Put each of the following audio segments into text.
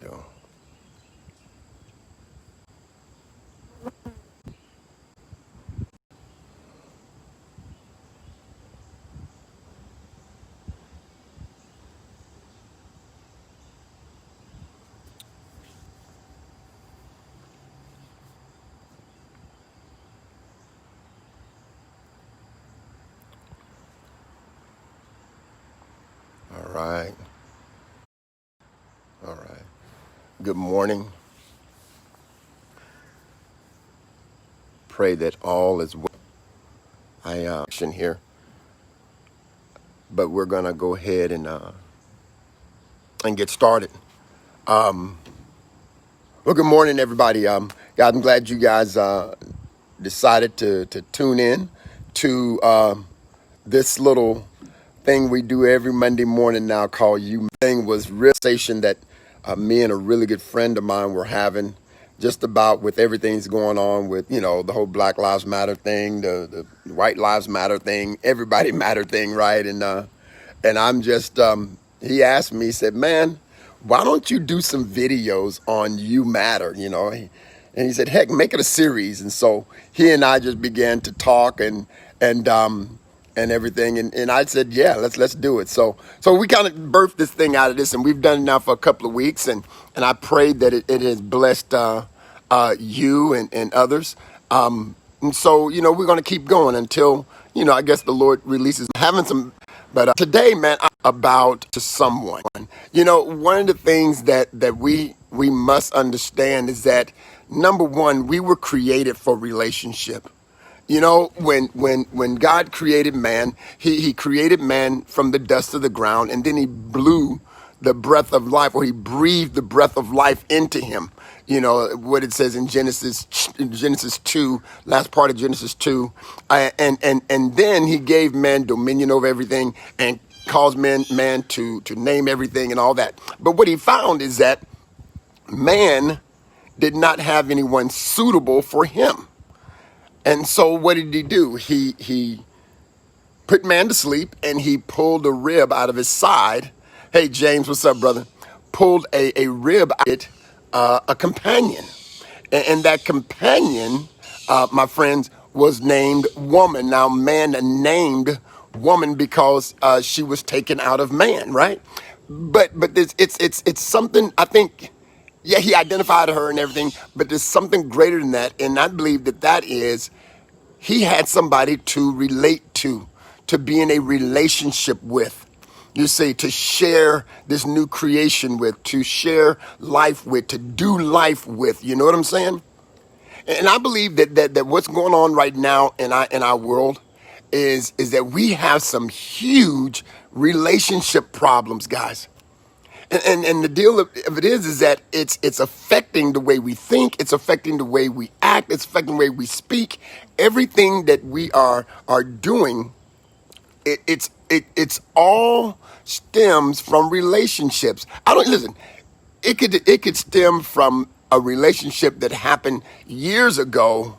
do. All right. All right. Good morning. Pray that all is well. I here, but we're gonna go ahead and get started. Well, good morning, everybody. God, I'm glad you guys decided to tune in to this little thing we do every Monday morning now called You. Thing was real station that me and a really good friend of mine were having just about with everything's going on with, the whole Black Lives Matter thing, the White Lives Matter thing, everybody matter thing, right? And I'm just, he asked me, he said, man, why don't you do some videos on You Matter, And he said, heck, make it a series. And so he and I just began to talk and everything. And I said, yeah, let's do it. So we kind of birthed this thing out of this, and we've done it now for a couple of weeks. And I prayed that it has blessed you and others. And so, we're going to keep going until, I guess the Lord releases having some. But today, man, about to someone. One of the things that we must understand is that number one, we were created for relationship. When God created man, he created man from the dust of the ground, and then he blew the breath of life, or he breathed the breath of life into him. What it says in Genesis 2, last part of Genesis 2, and then he gave man dominion over everything and caused man to name everything and all that. But what he found is that man did not have anyone suitable for him. And so what did he do? He put man to sleep, and he pulled a rib out of his side. Hey, James, what's up, brother? Pulled a rib out of it, a companion. And that companion, my friends, was named woman. Now, man named woman because she was taken out of man, right? But it's something, I think. Yeah, he identified her and everything, but there's something greater than that. And I believe that is he had somebody to relate to be in a relationship with. You see, to share this new creation with, to share life with, to do life with. You know what I'm saying? And I believe that what's going on right now in our world is that we have some huge relationship problems, guys. And the deal of it is that it's affecting the way we think, it's affecting the way we act, it's affecting the way we speak. Everything that we are doing, it's all stems from relationships. I don't listen. It could stem from a relationship that happened years ago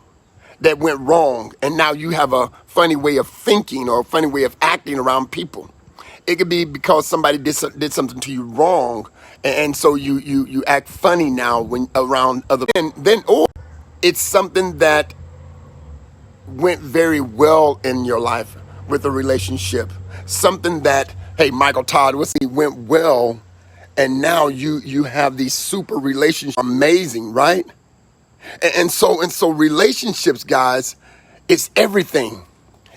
that went wrong, and now you have a funny way of thinking or a funny way of acting around people. It could be because somebody did something to you wrong, and so you act funny now when around other. And then, or it's something that went very well in your life with a relationship. Something that, hey, Michael Todd, went well, and now you have these super relationships, amazing, right? And so relationships, guys, it's everything.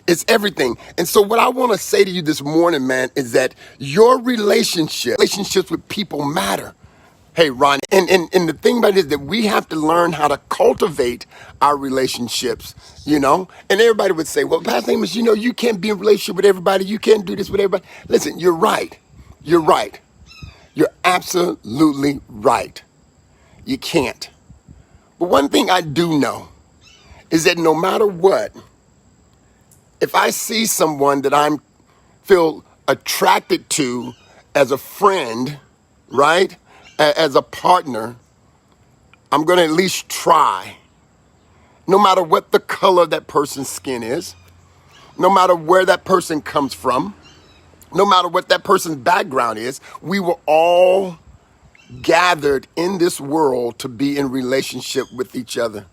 It's everything. And so what I want to say to you this morning, man, is that your relationships with people matter. Hey, Ron, and the thing about it is that we have to learn how to cultivate our relationships, And everybody would say, well, Pastor Amos, you can't be in a relationship with everybody. You can't do this with everybody. Listen, you're right. You're right. You're absolutely right. You can't. But one thing I do know is that no matter what, if I see someone that I feel attracted to as a friend, right, as a partner, I'm going to at least try. No matter what the color of that person's skin is, no matter where that person comes from, no matter what that person's background is, we were all gathered in this world to be in relationship with each other.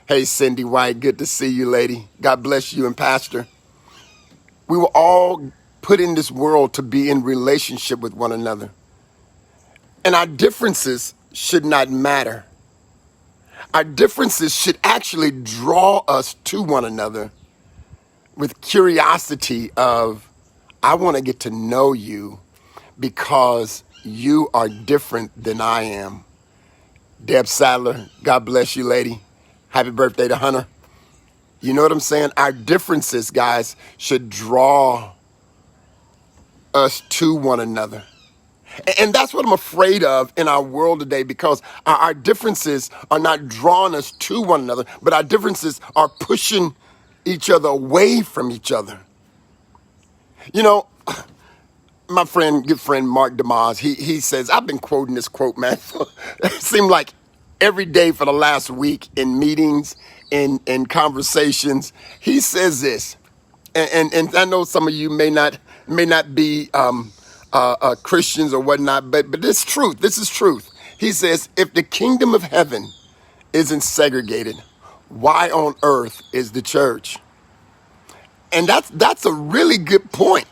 Hey, Cindy White, good to see you, lady. God bless you and Pastor. We were all put in this world to be in relationship with one another. And our differences should not matter. Our differences should actually draw us to one another with curiosity of, I want to get to know you because you are different than I am. Deb Sadler, God bless you, lady. Happy birthday to Hunter. You know what I'm saying? Our differences, guys, should draw us to one another. And that's what I'm afraid of in our world today, because our differences are not drawing us to one another, but our differences are pushing each other away from each other. You know, my good friend Mark DeMoss, he says, I've been quoting this quote, man. It seemed like every day for the last week in meetings, in conversations, he says this, and I know some of you may not be Christians or whatnot, but this truth. This is truth. He says, if the kingdom of heaven isn't segregated, why on earth is the church? And that's a really good point.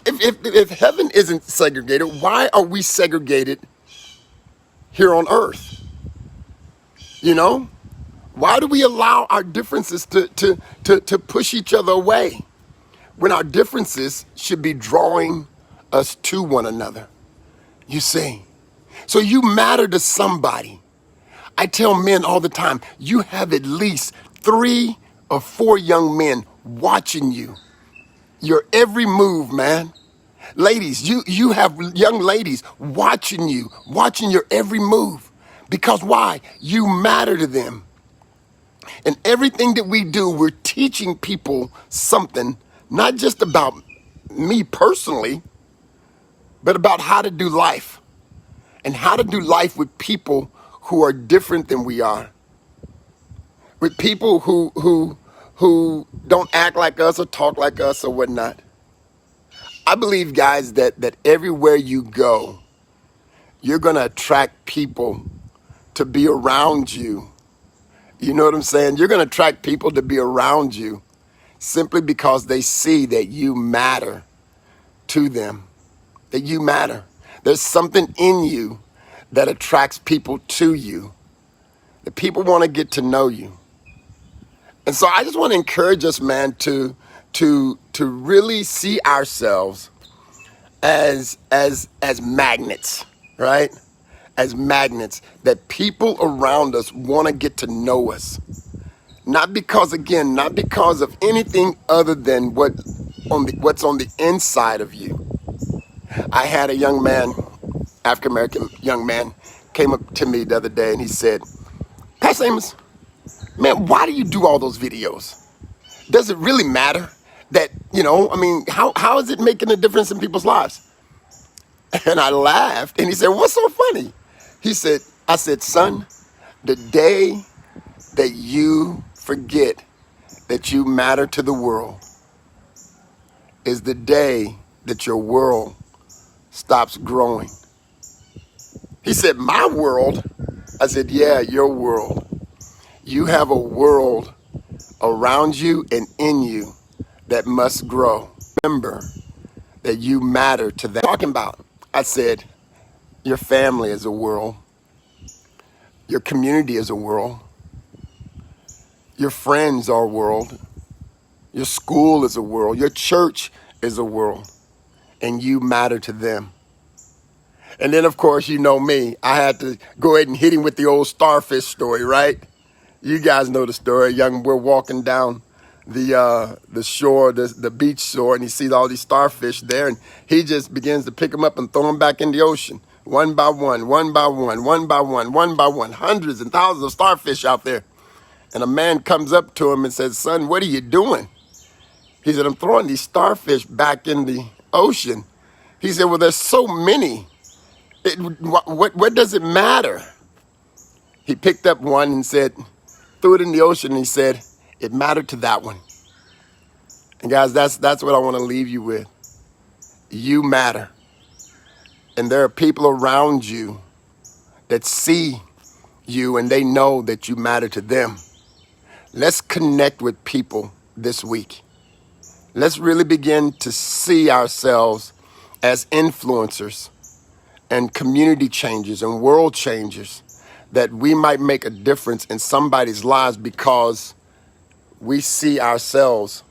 If heaven isn't segregated, why are we segregated here on earth? You know, why do we allow our differences to push each other away when our differences should be drawing us to one another? You see, so you matter to somebody. I tell men all the time, you have at least 3 or 4 young men watching you. Your every move, man. Ladies, you have young ladies watching you, watching your every move. Because why? You matter to them. And everything that we do, we're teaching people something, not just about me personally, but about how to do life. And how to do life with people who are different than we are. With people who don't act like us or talk like us or whatnot. I believe, guys, that everywhere you go, you're going to attract people to be around you. You know what I'm saying? You're going to attract people to be around you simply because they see that you matter to them, that you matter. There's something in you that attracts people to you, that people want to get to know you. And so I just want to encourage us, man, to really see ourselves as magnets, right? As magnets, that people around us want to get to know us. Not because of anything other than what's on the inside of you. I had a young man, African-American young man, came up to me the other day and he said, Pastor Amos, man, why do you do all those videos? Does it really matter that, how is it making a difference in people's lives? And I laughed and he said, what's so funny? I said, son, the day that you forget that you matter to the world is the day that your world stops growing. He said, my world? I said, yeah, your world. You have a world around you and in you that must grow. Remember that you matter to them. Talking about, I said, your family is a world. Your community is a world. Your friends are a world. Your school is a world. Your church is a world. And you matter to them. And then, of course, you know me. I had to go ahead and hit him with the old starfish story, right? You guys know the story. We're walking down the shore, the beach shore, and he sees all these starfish there, and he just begins to pick them up and throw them back in the ocean. One by one, one by one, one by one, one by one. Hundreds and thousands of starfish out there. And a man comes up to him and says, son, what are you doing? He said, I'm throwing these starfish back in the ocean. He said, well, there's so many. What does it matter? He picked up one and threw it in the ocean, and he said, it mattered to that one. And guys, that's what I want to leave you with. You matter. And there are people around you that see you and they know that you matter to them. Let's connect with people this week. Let's really begin to see ourselves as influencers and community changers and world changers, that we might make a difference in somebody's lives because we see ourselves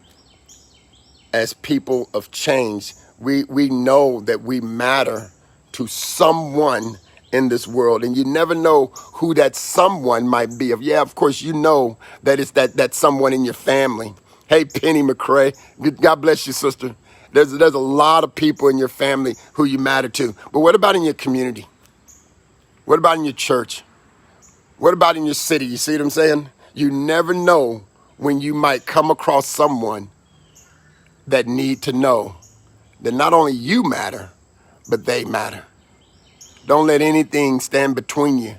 as people of change. We know that we matter to someone in this world, and you never know who that someone might be. Yeah, of course, you know that it's that someone in your family. Hey, Penny McCrae, God bless you, sister. There's a lot of people in your family who you matter to. But what about in your community? What about in your church? What about in your city? You see what I'm saying? You never know when you might come across someone that need to know that not only you matter, but they matter. Don't let anything stand between you,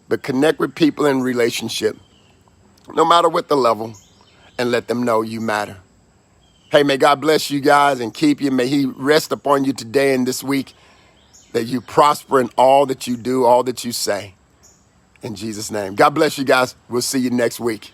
but connect with people in relationship, no matter what the level, and let them know you matter. Hey, may God bless you guys and keep you. May he rest upon you today and this week, that you prosper in all that you do, all that you say. In Jesus' name. God bless you guys. We'll see you next week.